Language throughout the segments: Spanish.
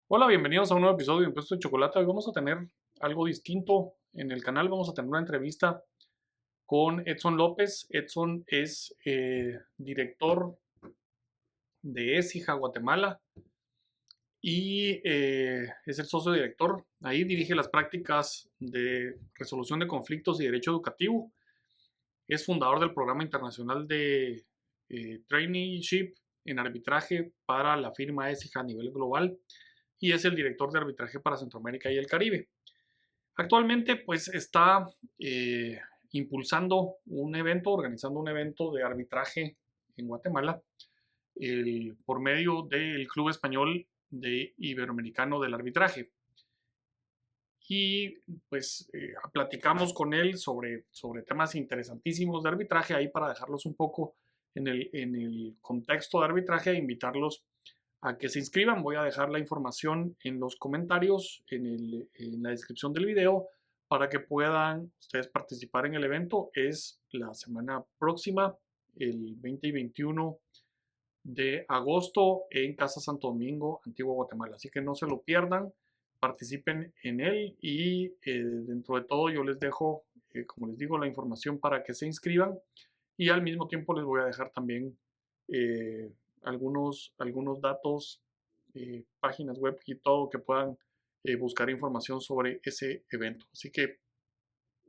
Hola, bienvenidos a un nuevo episodio de Impuesto de Chocolate. Hoy vamos a tener algo distinto en el canal. Vamos a tener una entrevista con Edson López. Edson es director de ESIJA Guatemala y es el socio director. Ahí dirige las prácticas de resolución de conflictos y derecho educativo. Es fundador del programa internacional de traineeship en arbitraje para la firma ESIJA a nivel global y es el director de arbitraje para Centroamérica y el Caribe. Actualmente, pues está impulsando un evento, organizando un evento de arbitraje en Guatemala por medio del Club Español de Iberoamericano del Arbitraje. Y pues platicamos con él sobre temas interesantísimos de arbitraje, ahí para dejarlos un poco en el contexto de arbitraje e invitarlos a que se inscriban. Voy a dejar la información en los comentarios, en la descripción del video, para que puedan ustedes participar en el evento. Es la semana próxima, el 20 y 21 de agosto en Casa Santo Domingo, Antigua Guatemala. Así que no se lo pierdan, participen en él y dentro de todo yo les dejo, como les digo, la información para que se inscriban y al mismo tiempo les voy a dejar también algunos datos, páginas web y todo que puedan buscar información sobre ese evento. Así que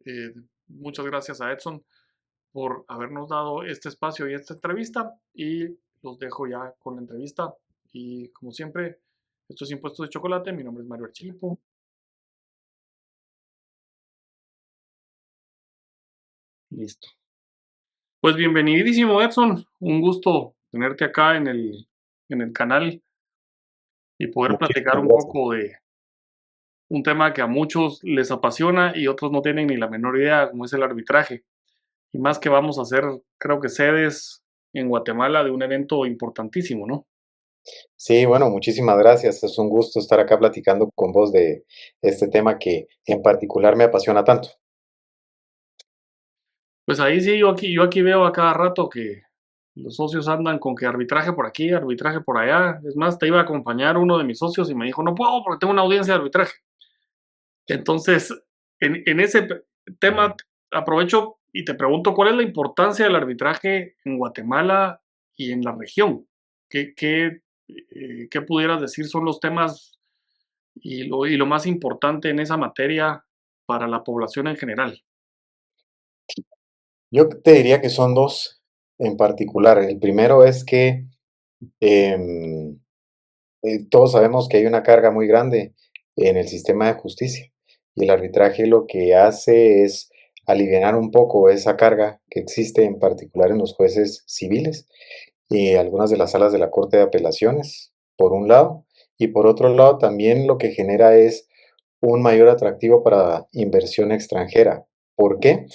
eh, muchas gracias a Edson por habernos dado este espacio y esta entrevista y los dejo ya con la entrevista y como siempre, esto es Impuestos de Chocolate, mi nombre es Mario Archilipo. Listo. Pues bienvenidísimo Edson, un gusto tenerte acá en el canal y poder platicar Muchísimas un gracias. poco de un tema que a muchos les apasiona y otros no tienen ni la menor idea, como es el arbitraje. Y más que vamos a hacer, creo que sedes en Guatemala de un evento importantísimo, ¿no? Sí, bueno, muchísimas gracias. Es un gusto estar acá platicando con vos de este tema que en particular me apasiona tanto. Pues ahí sí, yo aquí veo a cada rato que los socios andan con que arbitraje por aquí, arbitraje por allá. Es más, te iba a acompañar uno de mis socios y me dijo, no puedo porque tengo una audiencia de arbitraje. Entonces, en ese tema, aprovecho y te pregunto, ¿cuál es la importancia del arbitraje en Guatemala y en la región? ¿Qué pudieras decir son los temas y lo más importante en esa materia para la población en general? Yo te diría que son dos en particular. El primero es que em, todos sabemos que hay una carga muy grande en el sistema de justicia y el arbitraje lo que hace es alivianar un poco esa carga que existe en particular en los jueces civiles y algunas de las salas de la Corte de Apelaciones, por un lado, y por otro lado también lo que genera es un mayor atractivo para inversión extranjera. ¿Por qué?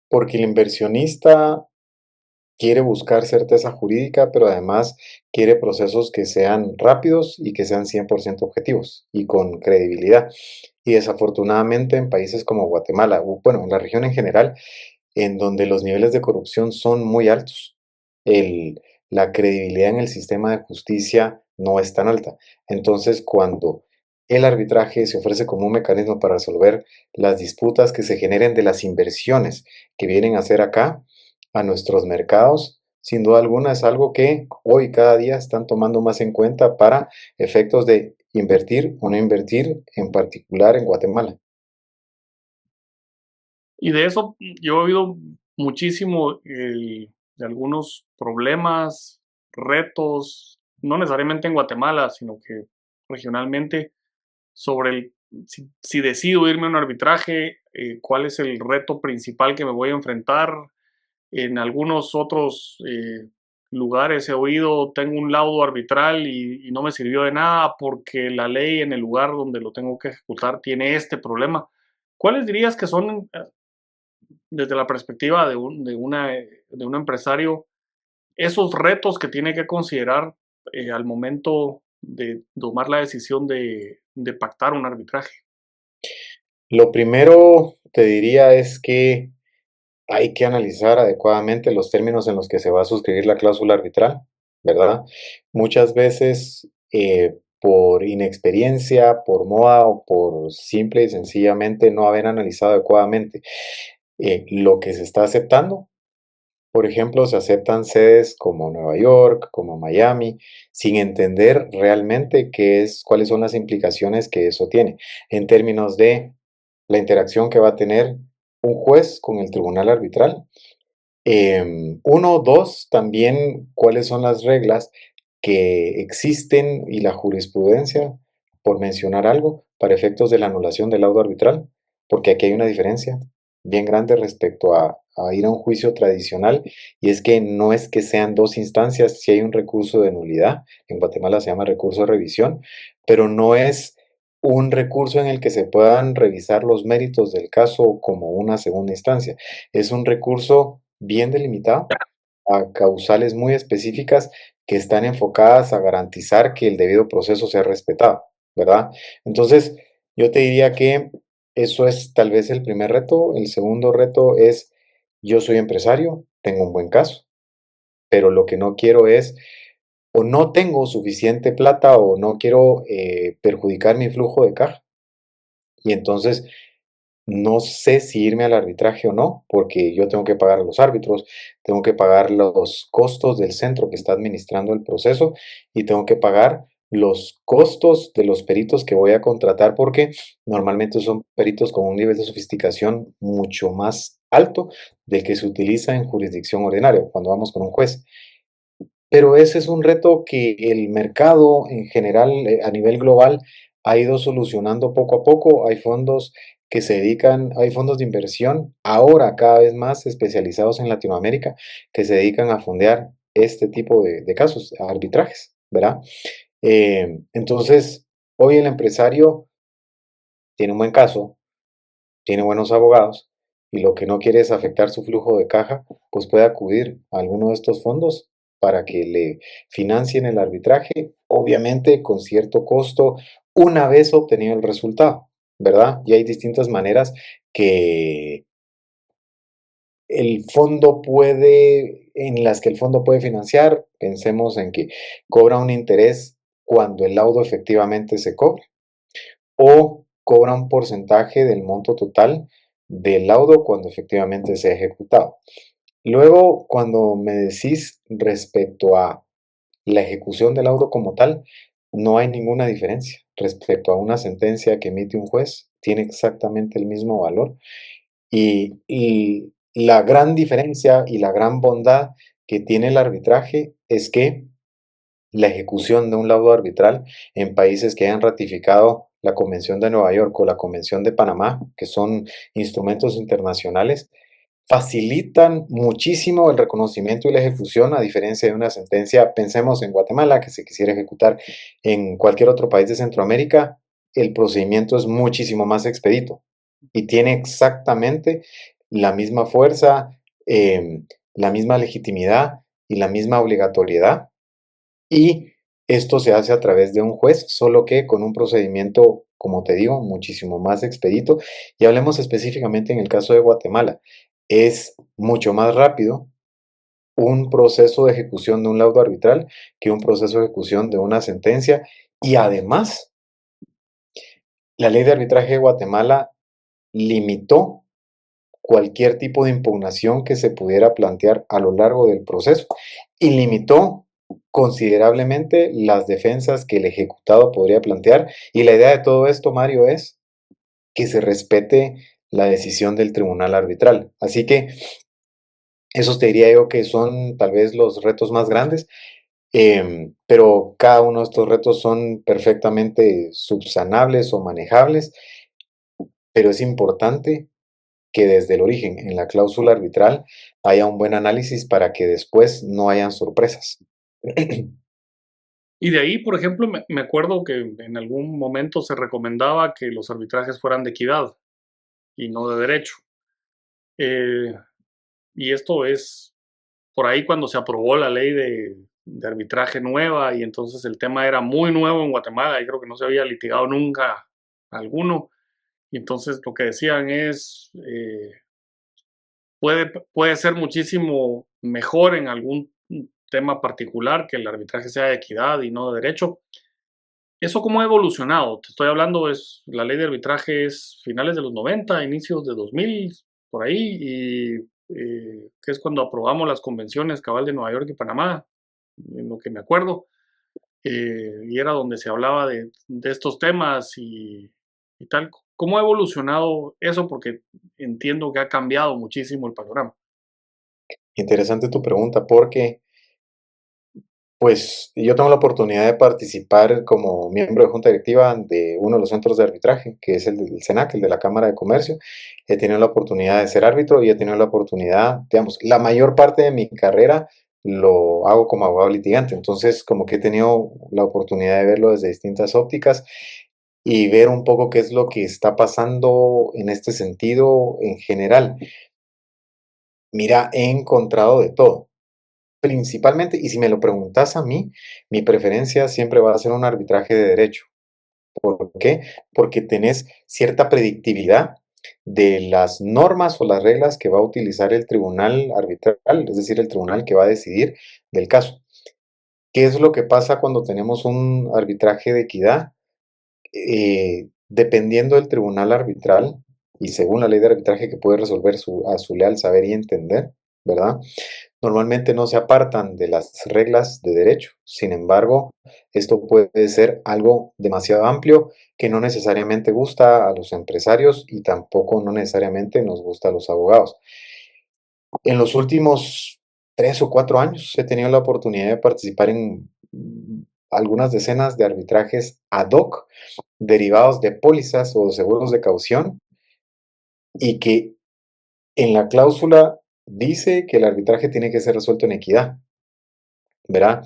Porque el inversionista quiere buscar certeza jurídica, pero además quiere procesos que sean rápidos y que sean 100% objetivos y con credibilidad. Y desafortunadamente en países como Guatemala, o bueno, en la región en general, en donde los niveles de corrupción son muy altos, el, la credibilidad en el sistema de justicia no es tan alta. Entonces, cuando el arbitraje se ofrece como un mecanismo para resolver las disputas que se generen de las inversiones que vienen a hacer acá, a nuestros mercados, sin duda alguna es algo que hoy cada día están tomando más en cuenta para efectos de invertir o no invertir, en particular en Guatemala. Y de eso yo he oído muchísimo de algunos problemas, retos, no necesariamente en Guatemala, sino que regionalmente, sobre si decido irme a un arbitraje, cuál es el reto principal que me voy a enfrentar. En algunos otros lugares he oído, tengo un laudo arbitral y no me sirvió de nada porque la ley en el lugar donde lo tengo que ejecutar tiene este problema. ¿Cuáles dirías que son desde la perspectiva de un empresario, esos retos que tiene que considerar al momento de tomar la decisión de pactar un arbitraje? Lo primero te diría es que hay que analizar adecuadamente los términos en los que se va a suscribir la cláusula arbitral, ¿verdad? Muchas veces, por inexperiencia, por moda o por simple y sencillamente no haber analizado adecuadamente lo que se está aceptando. Por ejemplo, se aceptan sedes como Nueva York, como Miami, sin entender realmente cuáles son las implicaciones que eso tiene en términos de la interacción que va a tener un juez con el tribunal arbitral. Uno, dos, también cuáles son las reglas que existen y la jurisprudencia, por mencionar algo, para efectos de la anulación del laudo arbitral, porque aquí hay una diferencia bien grande respecto a ir a un juicio tradicional, y es que no es que sean dos instancias, si hay un recurso de nulidad, en Guatemala se llama recurso de revisión, pero no es un recurso en el que se puedan revisar los méritos del caso como una segunda instancia, es un recurso bien delimitado a causales muy específicas que están enfocadas a garantizar que el debido proceso sea respetado, ¿verdad? Entonces, yo te diría que eso es tal vez el primer reto. El segundo reto es, yo soy empresario, tengo un buen caso, pero lo que no quiero es, o no tengo suficiente plata o no quiero perjudicar mi flujo de caja. Y entonces no sé si irme al arbitraje o no, porque yo tengo que pagar a los árbitros, tengo que pagar los costos del centro que está administrando el proceso y tengo que pagar los costos de los peritos que voy a contratar porque normalmente son peritos con un nivel de sofisticación mucho más alto del que se utiliza en jurisdicción ordinaria cuando vamos con un juez. Pero ese es un reto que el mercado en general, a nivel global, ha ido solucionando poco a poco. Hay fondos de inversión ahora cada vez más especializados en Latinoamérica que se dedican a fondear este tipo de casos, arbitrajes, ¿verdad? Entonces, hoy el empresario tiene un buen caso, tiene buenos abogados y lo que no quiere es afectar su flujo de caja, pues puede acudir a alguno de estos fondos para que le financien el arbitraje, obviamente con cierto costo, una vez obtenido el resultado, ¿verdad? Y hay distintas maneras que en las que el fondo puede financiar. Pensemos en que cobra un interés cuando el laudo efectivamente se cobra o cobra un porcentaje del monto total del laudo cuando efectivamente se ha ejecutado. Luego, cuando me decís respecto a la ejecución del laudo como tal, no hay ninguna diferencia respecto a una sentencia que emite un juez, tiene exactamente el mismo valor y la gran diferencia y la gran bondad que tiene el arbitraje es que la ejecución de un laudo arbitral en países que hayan ratificado la Convención de Nueva York o la Convención de Panamá, que son instrumentos internacionales, facilitan muchísimo el reconocimiento y la ejecución, a diferencia de una sentencia. Pensemos en Guatemala, que se quisiera ejecutar en cualquier otro país de Centroamérica, el procedimiento es muchísimo más expedito y tiene exactamente la misma fuerza, la misma legitimidad y la misma obligatoriedad, y esto se hace a través de un juez, solo que con un procedimiento, como te digo, muchísimo más expedito. Y hablemos específicamente en el caso de Guatemala. Es mucho más rápido un proceso de ejecución de un laudo arbitral que un proceso de ejecución de una sentencia. Y además, la ley de arbitraje de Guatemala limitó cualquier tipo de impugnación que se pudiera plantear a lo largo del proceso y limitó considerablemente las defensas que el ejecutado podría plantear. Y la idea de todo esto, Mario, es que se respete la decisión del tribunal arbitral. Así que esos te diría yo que son tal vez los retos más grandes, pero cada uno de estos retos son perfectamente subsanables o manejables, pero es importante que desde el origen, en la cláusula arbitral, haya un buen análisis para que después no hayan sorpresas. Y de ahí, por ejemplo, me acuerdo que en algún momento se recomendaba que los arbitrajes fueran de equidad y no de derecho. Eh, y esto es por ahí cuando se aprobó la ley de arbitraje nueva y entonces el tema era muy nuevo en Guatemala y creo que no se había litigado nunca alguno. Y entonces lo que decían es, puede ser muchísimo mejor en algún tema particular que el arbitraje sea de equidad y no de derecho, ¿Eso cómo ha evolucionado? Te estoy hablando, es, la ley de arbitraje es finales de los 90, inicios de 2000, por ahí, y que es cuando aprobamos las convenciones cabal de Nueva York y Panamá, en lo que me acuerdo, y era donde se hablaba de estos temas y tal. ¿Cómo ha evolucionado eso? Porque entiendo que ha cambiado muchísimo el panorama. Interesante tu pregunta porque, pues, yo tengo la oportunidad de participar como miembro de junta directiva de uno de los centros de arbitraje, que es el del CENAC, el de la Cámara de Comercio. He tenido la oportunidad de ser árbitro y he tenido la oportunidad, digamos, la mayor parte de mi carrera lo hago como abogado litigante. Entonces, como que he tenido la oportunidad de verlo desde distintas ópticas y ver un poco qué es lo que está pasando en este sentido en general. Mira, he encontrado de todo. Principalmente, y si me lo preguntas a mí, mi preferencia siempre va a ser un arbitraje de derecho. ¿Por qué? Porque tenés cierta predictibilidad de las normas o las reglas que va a utilizar el tribunal arbitral, es decir, el tribunal que va a decidir del caso. ¿Qué es lo que pasa cuando tenemos un arbitraje de equidad? Dependiendo del tribunal arbitral y según la ley de arbitraje que puede resolver a su leal saber y entender, ¿verdad? Normalmente no se apartan de las reglas de derecho. Sin embargo, esto puede ser algo demasiado amplio que no necesariamente gusta a los empresarios y tampoco no necesariamente nos gusta a los abogados. En los últimos 3 o 4 años he tenido la oportunidad de participar en algunas decenas de arbitrajes ad hoc derivados de pólizas o seguros de caución y que en la cláusula dice que el arbitraje tiene que ser resuelto en equidad, ¿verdad?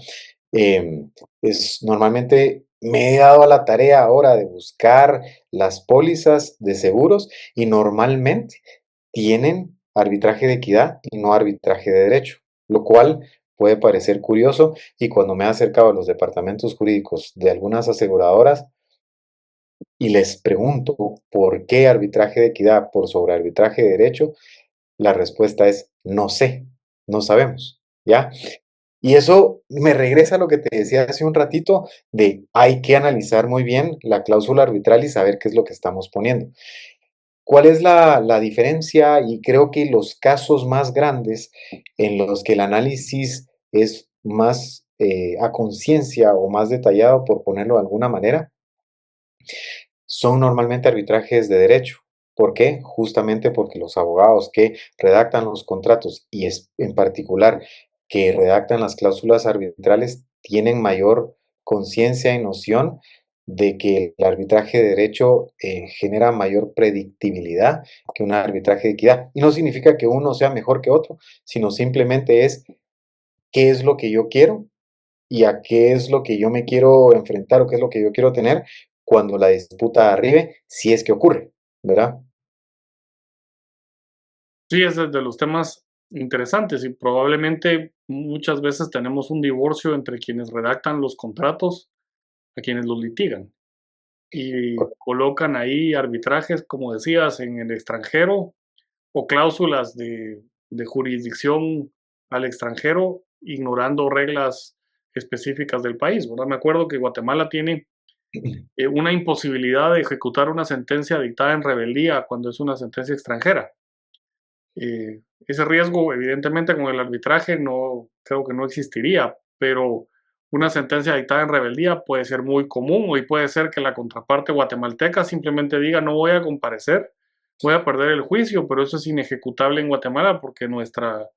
Normalmente me he dado a la tarea ahora de buscar las pólizas de seguros y normalmente tienen arbitraje de equidad y no arbitraje de derecho, lo cual puede parecer curioso y cuando me he acercado a los departamentos jurídicos de algunas aseguradoras y les pregunto por qué arbitraje de equidad por sobre arbitraje de derecho, la respuesta es no sé, no sabemos, ¿ya? Y eso me regresa a lo que te decía hace un ratito de hay que analizar muy bien la cláusula arbitral y saber qué es lo que estamos poniendo. ¿Cuál es la diferencia? Y creo que los casos más grandes en los que el análisis es más a conciencia o más detallado, por ponerlo de alguna manera, son normalmente arbitrajes de derecho. ¿Por qué? Justamente porque los abogados que redactan los contratos y es, en particular que redactan las cláusulas arbitrales tienen mayor conciencia y noción de que el arbitraje de derecho genera mayor predictibilidad que un arbitraje de equidad. Y no significa que uno sea mejor que otro, sino simplemente es qué es lo que yo quiero y a qué es lo que yo me quiero enfrentar o qué es lo que yo quiero tener cuando la disputa arribe, si es que ocurre, ¿verdad? Sí, es de los temas interesantes y probablemente muchas veces tenemos un divorcio entre quienes redactan los contratos a quienes los litigan y colocan ahí arbitrajes, como decías, en el extranjero o cláusulas de jurisdicción al extranjero, ignorando reglas específicas del país, ¿verdad? Me acuerdo que Guatemala tiene una imposibilidad de ejecutar una sentencia dictada en rebeldía cuando es una sentencia extranjera. Ese riesgo, evidentemente, con el arbitraje no creo que no existiría, pero una sentencia dictada en rebeldía puede ser muy común y puede ser que la contraparte guatemalteca simplemente diga no voy a comparecer, voy a perder el juicio, pero eso es inejecutable en Guatemala porque nuestro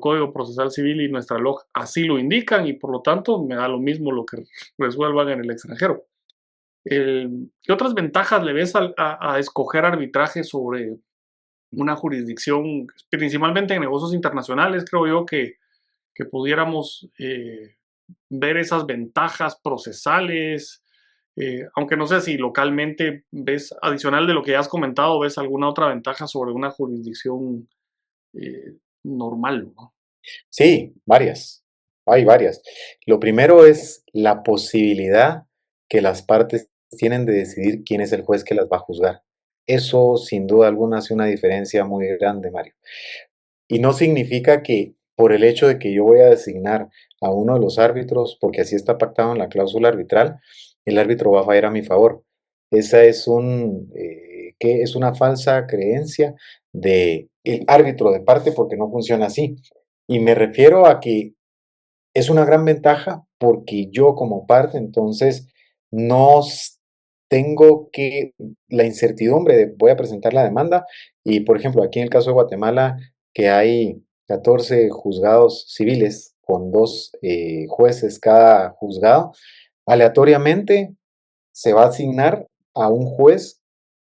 Código Procesal Civil y nuestra LOG así lo indican y por lo tanto me da lo mismo lo que resuelvan en el extranjero. ¿Qué otras ventajas le ves a escoger arbitraje sobre una jurisdicción, principalmente en negocios internacionales, creo yo que pudiéramos ver esas ventajas procesales, aunque no sé si localmente ves, adicional de lo que ya has comentado, ves alguna otra ventaja sobre una jurisdicción normal, ¿no? Sí, varias, hay varias. Lo primero es la posibilidad que las partes tienen de decidir quién es el juez que las va a juzgar. Eso sin duda alguna hace una diferencia muy grande, Mario. Y no significa que por el hecho de que yo voy a designar a uno de los árbitros, porque así está pactado en la cláusula arbitral, el árbitro va a fallar a mi favor. Esa es que es una falsa creencia de el árbitro de parte porque no funciona así. Y me refiero a que es una gran ventaja porque yo como parte, entonces, no tengo que la incertidumbre de voy a presentar la demanda y, por ejemplo, aquí en el caso de Guatemala, que hay 14 juzgados civiles con dos jueces cada juzgado, aleatoriamente se va a asignar a un juez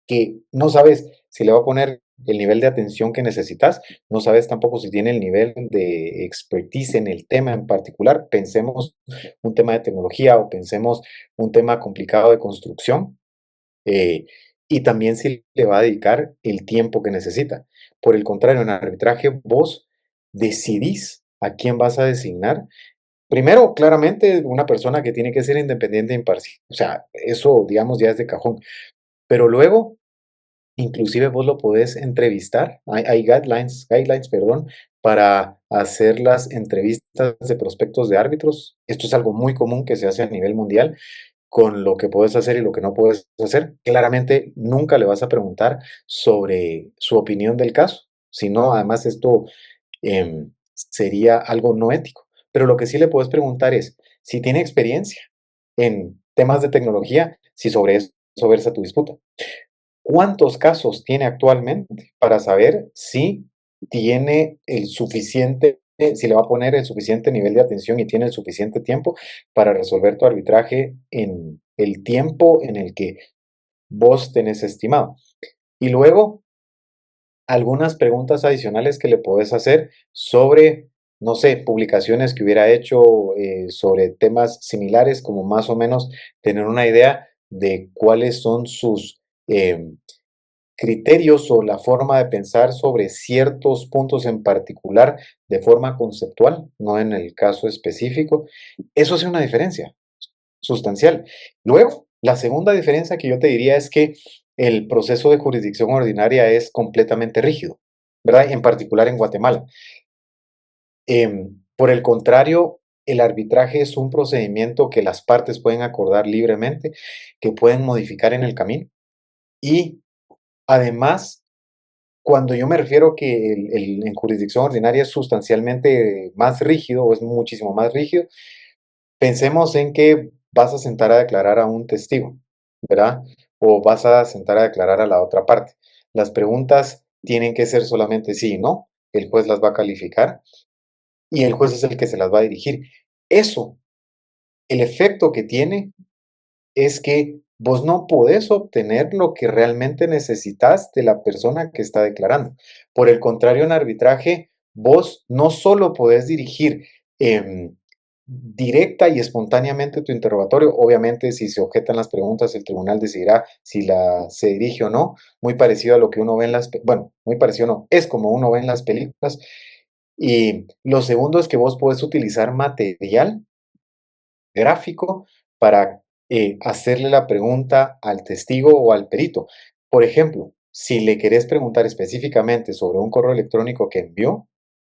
que no sabes si le va a poner el nivel de atención que necesitas, no sabes tampoco si tiene el nivel de expertise en el tema en particular. Pensemos un tema de tecnología o pensemos un tema complicado de construcción, eh, y también si le va a dedicar el tiempo que necesita. Por el contrario, en arbitraje vos decidís a quién vas a designar. Primero, claramente, una persona que tiene que ser independiente e imparcial. O sea, eso, digamos, ya es de cajón. Pero luego, inclusive vos lo podés entrevistar. Hay guidelines, perdón, para hacer las entrevistas de prospectos de árbitros. Esto es algo muy común que se hace a nivel mundial con lo que puedes hacer y lo que no puedes hacer. Claramente nunca le vas a preguntar sobre su opinión del caso, sino además esto sería algo no ético. Pero lo que sí le puedes preguntar es si tiene experiencia en temas de tecnología, si sobre eso versa tu disputa. ¿Cuántos casos tiene actualmente para saber si tiene el suficiente, si le va a poner el suficiente nivel de atención y tiene el suficiente tiempo para resolver tu arbitraje en el tiempo en el que vos tenés estimado? Y luego, algunas preguntas adicionales que le podés hacer sobre, no sé, publicaciones que hubiera hecho sobre temas similares, como más o menos tener una idea de cuáles son sus criterios o la forma de pensar sobre ciertos puntos en particular de forma conceptual, no en el caso específico. Eso hace una diferencia sustancial. Luego, la segunda diferencia que yo te diría es que el proceso de jurisdicción ordinaria es completamente rígido, ¿verdad? En particular en Guatemala. Por el contrario, el arbitraje es un procedimiento que las partes pueden acordar libremente, que pueden modificar en el camino y además, cuando yo me refiero que en jurisdicción ordinaria es sustancialmente más rígido o es muchísimo más rígido, pensemos en que vas a sentar a declarar a un testigo, ¿verdad? O vas a sentar a declarar a la otra parte. Las preguntas tienen que ser solamente sí y no. El juez las va a calificar y el juez es el que se las va a dirigir. Eso, el efecto que tiene es que vos no podés obtener lo que realmente necesitas de la persona que está declarando. Por el contrario, en arbitraje, vos no solo podés dirigir directa y espontáneamente tu interrogatorio. Obviamente, si se objetan las preguntas, el tribunal decidirá si se dirige o no. Muy parecido a lo que uno ve en bueno, muy parecido no, es como uno ve en las películas. Y lo segundo es que vos podés utilizar material gráfico para hacerle la pregunta al testigo o al perito. Por ejemplo, si le querés preguntar específicamente sobre un correo electrónico que envió,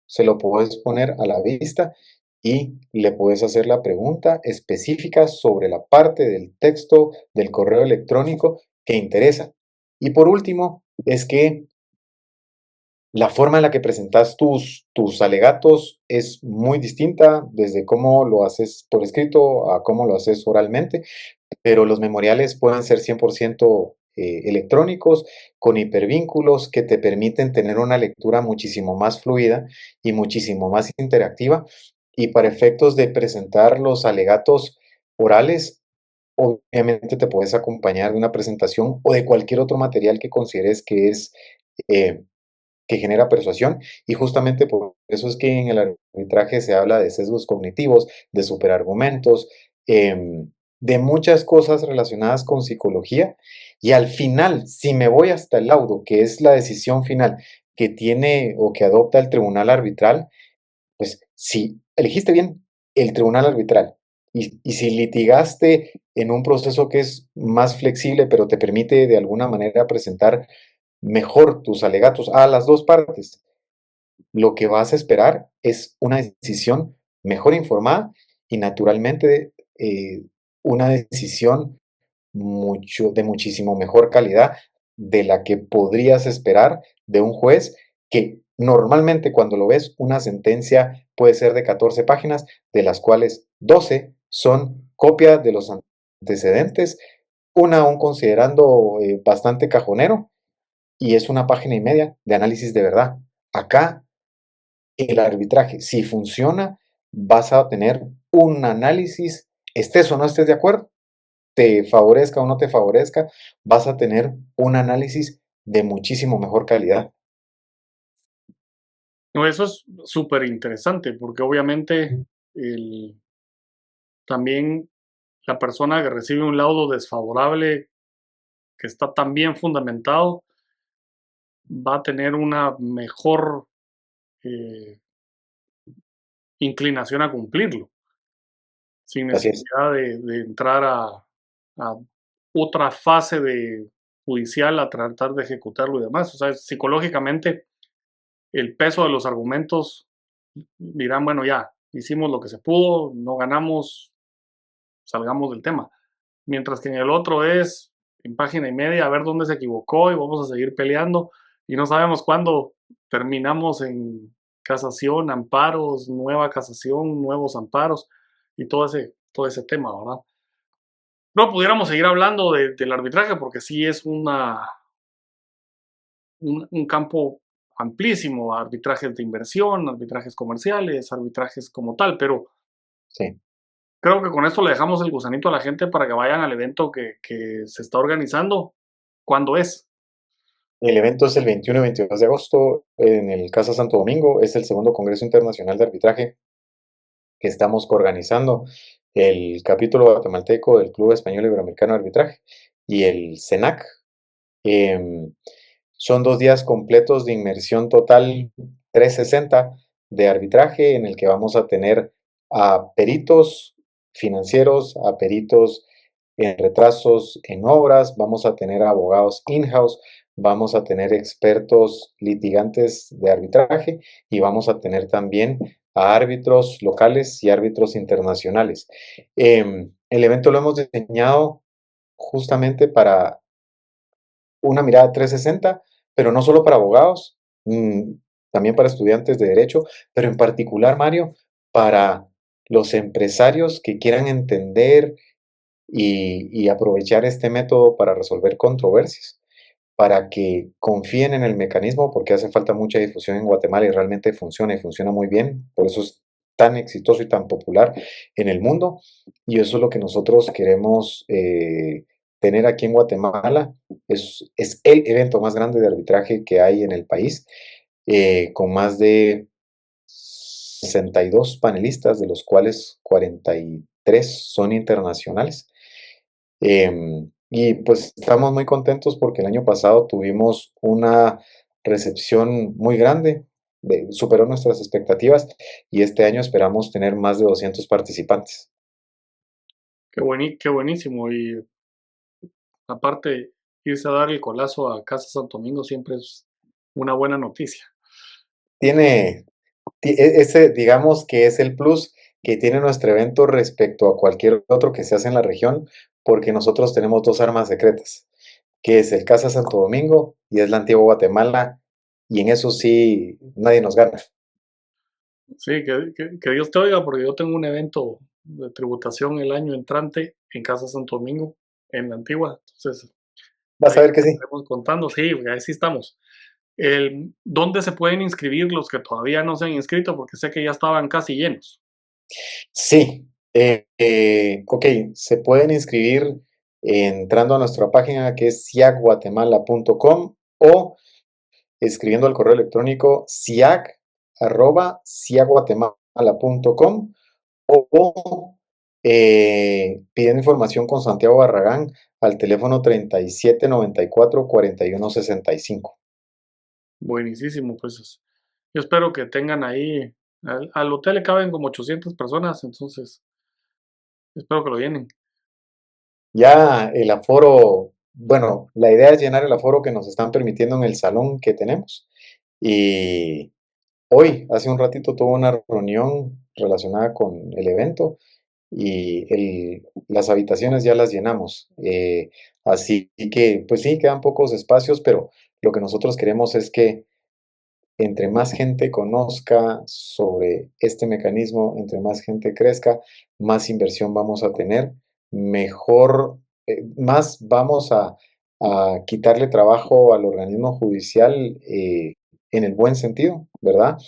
se lo puedes poner a la vista y le puedes hacer la pregunta específica sobre la parte del texto del correo electrónico que interesa. Y por último, es que la forma en la que presentas tus alegatos es muy distinta desde cómo lo haces por escrito a cómo lo haces oralmente, pero los memoriales pueden ser 100% electrónicos, con hipervínculos que te permiten tener una lectura muchísimo más fluida y muchísimo más interactiva. Y para efectos de presentar los alegatos orales, obviamente te puedes acompañar de una presentación o de cualquier otro material que consideres eh, que genera persuasión y justamente por eso es que en el arbitraje se habla de sesgos cognitivos, de superargumentos, de muchas cosas relacionadas con psicología y al final, si me voy hasta el laudo, que es la decisión final que tiene o que adopta el tribunal arbitral, pues si elegiste bien el tribunal arbitral y si litigaste en un proceso que es más flexible, pero te permite de alguna manera presentar mejor tus alegatos a las dos partes, lo que vas a esperar es una decisión mejor informada y naturalmente una decisión de muchísimo mejor calidad de la que podrías esperar de un juez que normalmente cuando lo ves una sentencia puede ser de 14 páginas, de las cuales 12 son copia de los antecedentes, una aún considerando bastante cajonero, y es una página y media de análisis de verdad. Acá el arbitraje, si funciona, vas a tener un análisis, estés o no estés de acuerdo, te favorezca o no te favorezca, vas a tener un análisis de muchísimo mejor calidad. No, eso es súper interesante porque obviamente el, también la persona que recibe un laudo desfavorable que está tan bien fundamentado va a tener una mejor eh, inclinación a cumplirlo, sin Así es, necesidad de entrar a otra fase de judicial a tratar de ejecutarlo y demás. O sea, psicológicamente el peso de los argumentos dirán, bueno, ya, hicimos lo que se pudo, no ganamos, salgamos del tema. Mientras que en el otro es en página y media a ver dónde se equivocó y vamos a seguir peleando y no sabemos cuándo terminamos en casación, amparos, nueva casación, nuevos amparos y todo ese tema, ¿verdad? No pudiéramos seguir hablando del arbitraje porque sí es un campo amplísimo, arbitrajes de inversión, arbitrajes comerciales, arbitrajes como tal, pero sí. creo que con esto le dejamos el gusanito a la gente para que vayan al evento que se está organizando. ¿Cuándo es? El evento es el 21 y 22 de agosto en el Casa Santo Domingo. Es el segundo Congreso Internacional de Arbitraje que estamos organizando el capítulo guatemalteco del Club Español Iberoamericano de Arbitraje y el CENAC. Em, Son 2 días completos de inmersión total 360 de arbitraje en el que vamos a tener a peritos financieros, a peritos en retrasos en obras, vamos a tener abogados in-house, vamos a tener expertos litigantes de arbitraje y vamos a tener también a árbitros locales y árbitros internacionales. El evento lo hemos diseñado justamente para una mirada 360, pero no solo para abogados, también para estudiantes de derecho, pero en particular, Mario, para los empresarios que quieran entender y aprovechar este método para resolver controversias, para que confíen en el mecanismo, porque hace falta mucha difusión en Guatemala y realmente funciona y funciona muy bien, por eso es tan exitoso y tan popular en el mundo, y eso es lo que nosotros queremos tener aquí en Guatemala. Es el evento más grande de arbitraje que hay en el país, con más de 62 panelistas, de los cuales 43 son internacionales. Y pues estamos muy contentos porque el año pasado tuvimos una recepción muy grande, superó nuestras expectativas y este año esperamos tener más de 200 participantes. Qué buenísimo. Y aparte, irse a dar el colazo a Casa Santo Domingo siempre es una buena noticia. Tiene, ese, digamos que es el plus que tiene nuestro evento respecto a cualquier otro que se hace en la región, porque nosotros tenemos 2 armas secretas, que es el Casa Santo Domingo y es la Antigua Guatemala, y en eso sí nadie nos gana. Sí, que Dios te oiga, porque yo tengo un evento de tributación el año entrante en Casa Santo Domingo, en la Antigua. Entonces, Vas ahí a ver les que sí. estaremos contando. Sí, ahí sí estamos. ¿Dónde se pueden inscribir los que todavía no se han inscrito? Porque sé que ya estaban casi llenos. Sí, ok, se pueden inscribir entrando a nuestra página que es siacguatemala.com o escribiendo al correo electrónico siac@siacguatemala.com o pidiendo información con Santiago Barragán al teléfono 3794-4165. Buenísimo, pues yo espero que tengan ahí, al hotel le caben como 800 personas, entonces espero que lo llenen. Ya el aforo, bueno, la idea es llenar el aforo que nos están permitiendo en el salón que tenemos. Y Hoy, hace un ratito, tuve una reunión relacionada con el evento y las habitaciones ya las llenamos. Así que, pues sí, quedan pocos espacios, pero lo que nosotros queremos es que entre más gente conozca sobre este mecanismo, entre más gente crezca, más inversión vamos a tener, mejor, más vamos a quitarle trabajo al organismo judicial en el buen sentido, ¿verdad?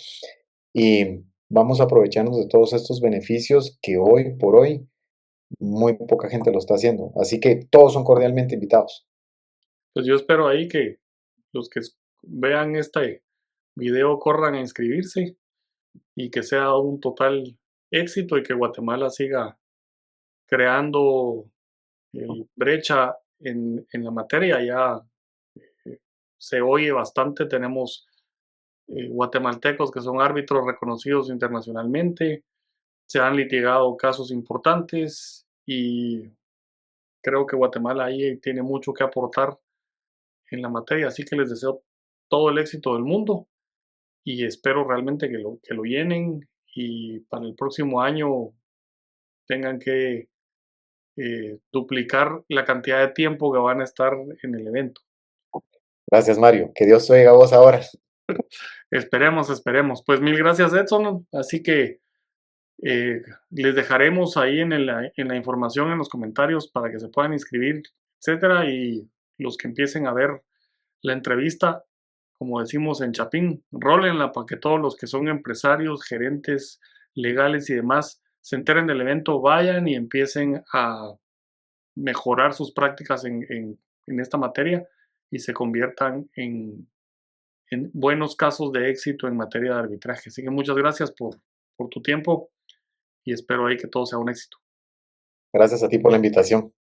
Y vamos a aprovecharnos de todos estos beneficios que hoy por hoy muy poca gente lo está haciendo. Así que todos son cordialmente invitados. Pues yo espero ahí que los que vean este video corran a inscribirse y que sea un total éxito y que Guatemala siga creando brecha en la materia. Ya se oye bastante, tenemos guatemaltecos que son árbitros reconocidos internacionalmente, se han litigado casos importantes y creo que Guatemala ahí tiene mucho que aportar en la materia, así que les deseo todo el éxito del mundo y espero realmente que lo llenen y para el próximo año tengan que duplicar la cantidad de tiempo que van a estar en el evento. Gracias, Mario. Que Dios te oiga a vos ahora. Esperemos, esperemos. Pues mil gracias, Edson. Así que les dejaremos ahí en la información, en los comentarios, para que se puedan inscribir, etcétera. Y los que empiecen a ver la entrevista, como decimos en Chapín, rólenla para que todos los que son empresarios, gerentes legales y demás se enteren del evento, vayan y empiecen a mejorar sus prácticas en esta materia y se conviertan en buenos casos de éxito en materia de arbitraje. Así que muchas gracias por tu tiempo y espero ahí que todo sea un éxito. Gracias a ti por la invitación.